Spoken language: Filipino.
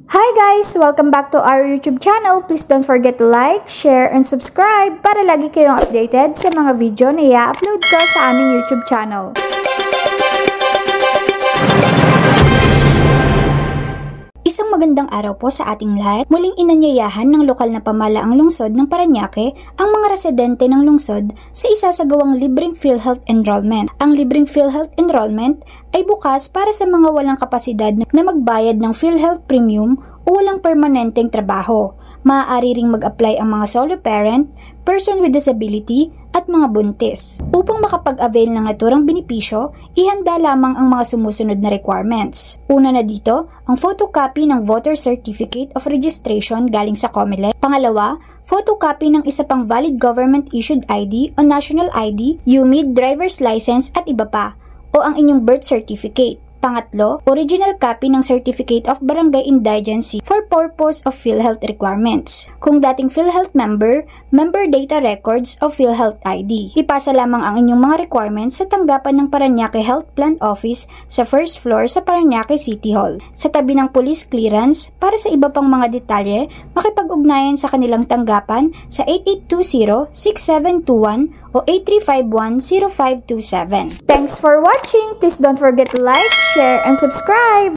Hi guys! Welcome back to our YouTube channel. Please don't forget to like, share, and subscribe para lagi kayong updated sa mga video na i-upload ko sa aming YouTube channel. Isang magandang araw po sa ating lahat. Muling inanyayahan ng lokal na pamahalaang lungsod ng Parañaque ang mga residente ng lungsod sa isasagawang libreng PhilHealth enrollment. Ang libreng PhilHealth enrollment ay bukas para sa mga walang kapasidad na magbayad ng PhilHealth premium o walang permanenteng trabaho. Maaari ring mag-apply ang mga solo parent, person with disability, at mga buntis. Upang makapag-avail ng naturang benepisyo, ihanda lamang ang mga sumusunod na requirements. Una na dito, ang photocopy ng Voter Certificate of Registration galing sa COMELEC. Pangalawa, photocopy ng isa pang valid government-issued ID o national ID, UMID, driver's license at iba pa, o ang inyong birth certificate. Pangatlo, original copy ng Certificate of Barangay Indigency for purpose of PhilHealth requirements. Kung dating PhilHealth member data records of PhilHealth ID. Ipasa lamang ang inyong mga requirements sa tanggapan ng Parañaque Health Plant Office sa first floor sa Parañaque City Hall, sa tabi ng police clearance. Para sa iba pang mga detalye, makipag-ugnayan sa kanilang tanggapan sa 8820-6721 o 8351-0527. Thanks for watching! Please don't forget to like, share, and subscribe!